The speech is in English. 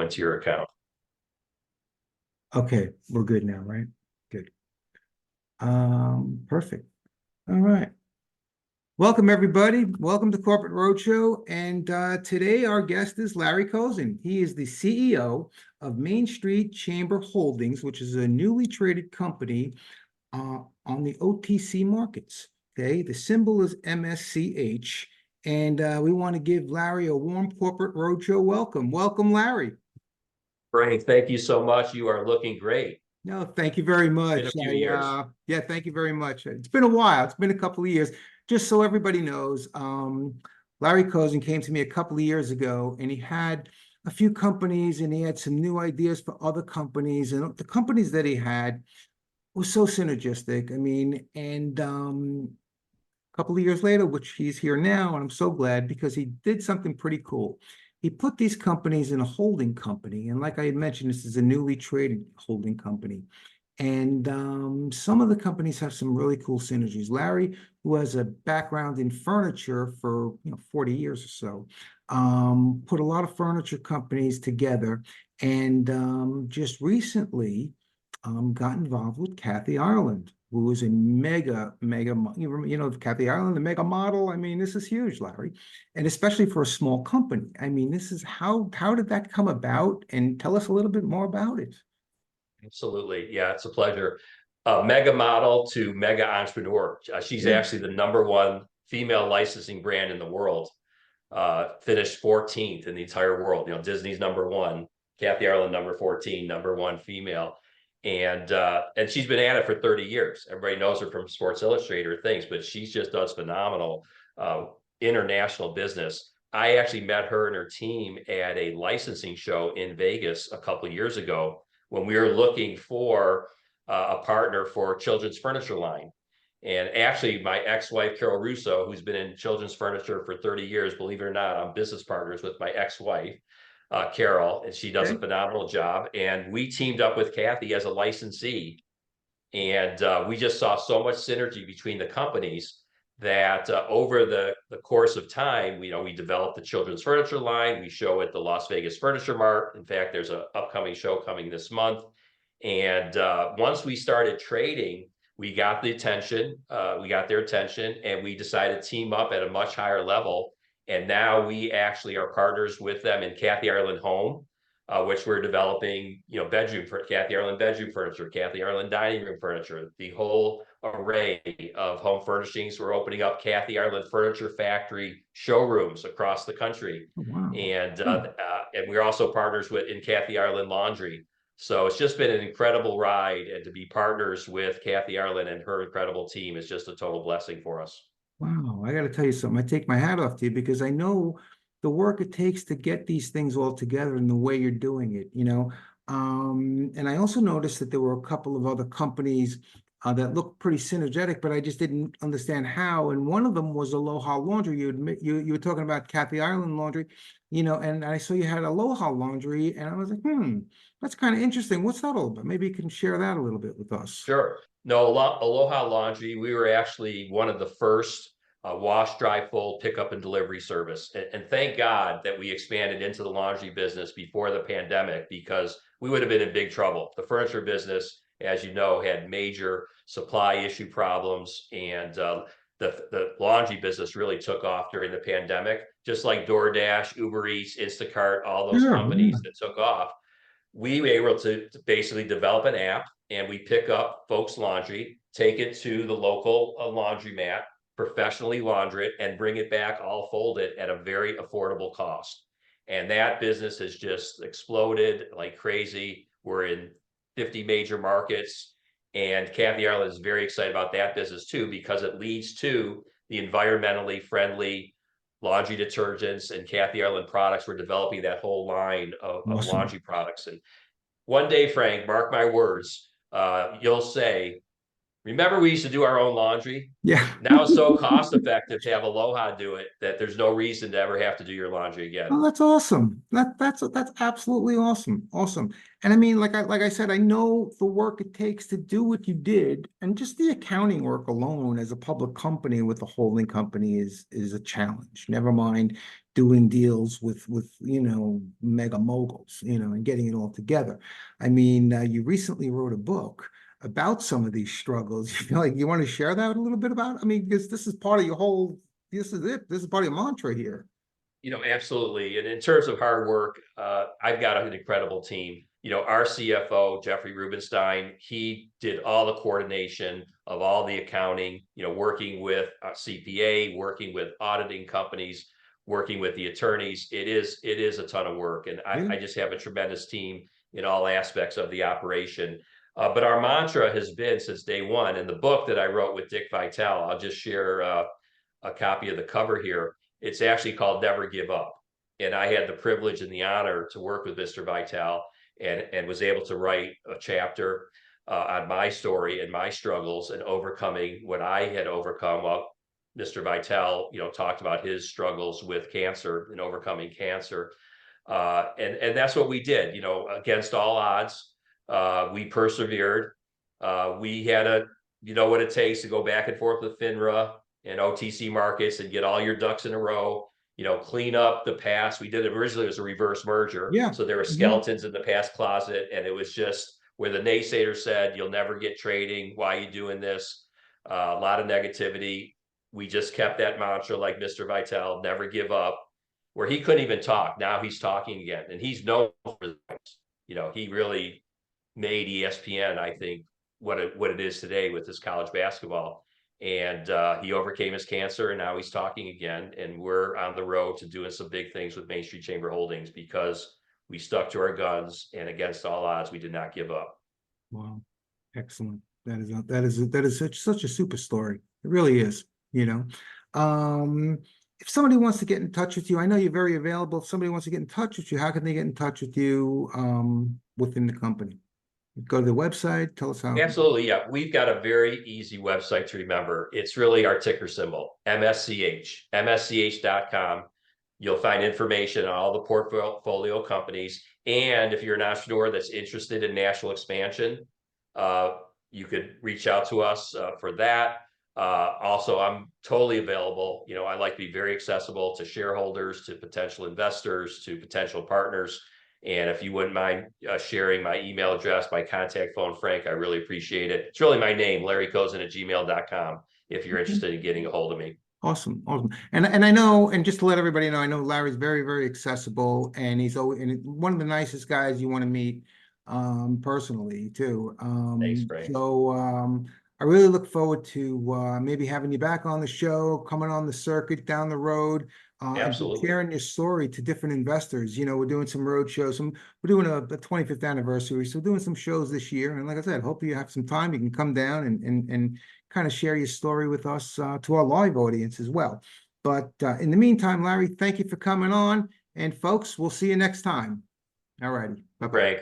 into your account. Okay, we're good now, right? Good. Perfect. All right. Welcome, everybody. Welcome to Corporate Roadshow. And today our guest is Larry Kozin. He is the CEO of Main Street Chamber Holdings, which is a newly traded company on the OTC markets. Okay, the symbol is MSCH. And we want to give Larry a warm Corporate Roadshow welcome. Welcome, Larry. Frank, thank you so much. You are looking great. No, thank you very much. Been a few years. Yeah, thank you very much. It's been a while. It's been a couple of years. Just so everybody knows, Larry Kozin came to me a couple of years ago, and he had a few companies, and he had some new ideas for other companies, and the companies that he had was so synergistic. I mean, and a couple of years later, which he's here now, and I'm so glad because he did something pretty cool. He put these companies in a holding company. And like I had mentioned, this is a newly traded holding company. And some of the companies have some really cool synergies. Larry, who has a background in furniture for 40 years or so, put a lot of furniture companies together, and just recently got involved with Kathy Ireland, who is a mega, Kathy Ireland, the mega model. I mean, this is huge, Larry, and especially for a small company. I mean, this is how did that come about? And tell us a little bit more about it. Absolutely. Yeah, it's a pleasure. Mega model to mega entrepreneur. She's actually the #1 female licensing brand in the world. Finished 14th in the entire world. Disney's #1, Kathy Ireland #14, #1 female. And she's been at it for 30 years. Everybody knows her from Sports Illustrated things, but she's just does phenomenal international business. I actually met her and her team at a licensing show in Vegas a couple of years ago when we were looking for a partner for children's furniture line. And actually, my ex-wife, Carol Russo, who's been in children's furniture for 30 years, believe it or not, I'm business partners with my ex-wife, Carol, and she does a phenomenal job. And we teamed up with Kathy as a licensee. And we just saw so much synergy between the companies that over the course of time, we developed the children's furniture line. We show at the Las Vegas Furniture Mart. In fact, there's an upcoming show coming this month. And once we started trading, we got their attention, and we decided to team up at a much higher level. And now we actually are partners with them in Kathy Ireland Home, which we're developing, bedroom for Kathy Ireland bedroom furniture, Kathy Ireland dining room furniture, the whole array of home furnishings. We're opening up Kathy Ireland Furniture Factory showrooms across the country. Oh, wow. And we're also partners in Kathy Ireland Laundry. So it's just been an incredible ride, and to be partners with Kathy Ireland and her incredible team is just a total blessing for us. Wow, I got to tell you something. I take my hat off to you because I know the work it takes to get these things all together and the way you're doing it, And I also noticed that there were a couple of other companies that looked pretty synergetic, but I just didn't understand how. And one of them was Aloha Laundry. You were talking about Kathy Ireland Laundry, and I saw you had Aloha Laundry, and I was like, that's kind of interesting. What's that all about? Maybe you can share that a little bit with us. Sure. No, Aloha Laundry, we were actually one of the first wash, dry, fold, pickup and delivery service. And thank God that we expanded into the laundry business before the pandemic, because we would have been in big trouble. The furniture business, as you know, had major supply issue problems, and the laundry business really took off during the pandemic, just like DoorDash, Uber Eats, Instacart, all those companies that took off. We were able to basically develop an app, and we pick up folks' laundry, take it to the local laundromat, professionally launder it, and bring it back all folded at a very affordable cost. And that business has just exploded like crazy. We're in 50 major markets, and Kathy Ireland is very excited about that business too, because it leads to the environmentally friendly laundry detergents and Kathy Ireland products. We're developing that whole line of laundry products. And one day, Frank, mark my words, you'll say, Remember, we used to do our own laundry. Yeah. Now it's so cost effective to have Aloha do it that there's no reason to ever have to do your laundry again. Oh, that's awesome. That's absolutely awesome. Awesome. And I mean, like I said, I know the work it takes to do what you did, and just the accounting work alone as a public company with a holding company is a challenge. Never mind doing deals with mega moguls, and getting it all together. I mean, you recently wrote a book about some of these struggles. You feel like you want to share that a little bit about? I mean, because this is part of your whole. This is it. This is part of your mantra here. Absolutely. And in terms of hard work, I've got an incredible team. Our CFO, Jeffrey Rubenstein, he did all the coordination of all the accounting, working with CPA, working with auditing companies, working with the attorneys. It is a ton of work. And I just have a tremendous team in all aspects of the operation. But our mantra has been since day one, and the book that I wrote with Dick Vitale, I'll just share a copy of the cover here. It's actually called Never Give Up. And I had the privilege and the honor to work with Mr. Vitale and was able to write a chapter on my story and my struggles and overcoming what I had overcome. Well, Mr. Vitale, talked about his struggles with cancer and overcoming cancer. And that's what we did, against all odds. We persevered. We had what it takes to go back and forth with FINRA and OTC markets and get all your ducks in a row, clean up the past. We did it originally as a reverse merger. Yeah. So there were skeletons in the past closet, and it was just where the naysayers said, you'll never get trading. Why are you doing this? A lot of negativity. We just kept that mantra like Mr. Vitale, never give up, where he couldn't even talk. Now he's talking again, and he's known for this. He really made ESPN, I think, what it is today with his college basketball. And he overcame his cancer, and now he's talking again. And we're on the road to doing some big things with Main Street Chamber Holdings because we stuck to our guns, and against all odds, we did not give up. Wow, excellent. That is such a super story. It really is. If somebody wants to get in touch with you, I know you're very available. If somebody wants to get in touch with you, how can they get in touch with you within the company? Go to the website, tell us how. Absolutely. Yeah. We've got a very easy website to remember. It's really our ticker symbol, MSCH, MSCH.com. You'll find information on all the portfolio companies. And if you're an entrepreneur that's interested in national expansion, you could reach out to us for that. Also, I'm totally available. I like to be very accessible to shareholders, to potential investors, to potential partners. And if you wouldn't mind sharing my email address, my contact phone, Frank, I really appreciate it. It's really my name, LarryKozin@gmail.com, if you're interested in getting a hold of me. Awesome. And I know, and just to let everybody know, I know Larry's very, very accessible, and he's always one of the nicest guys you want to meet personally too. Thanks, Frank. So I really look forward to maybe having you back on the show, coming on the circuit down the road. Absolutely. And sharing your story to different investors. We're doing some road shows. We're doing a 25th anniversary, so we're doing some shows this year. And like I said, hopefully you have some time. You can come down and kind of share your story with us to our live audience as well. But in the meantime, Larry, thank you for coming on. And folks, we'll see you next time. All righty. Bye-bye. Frank.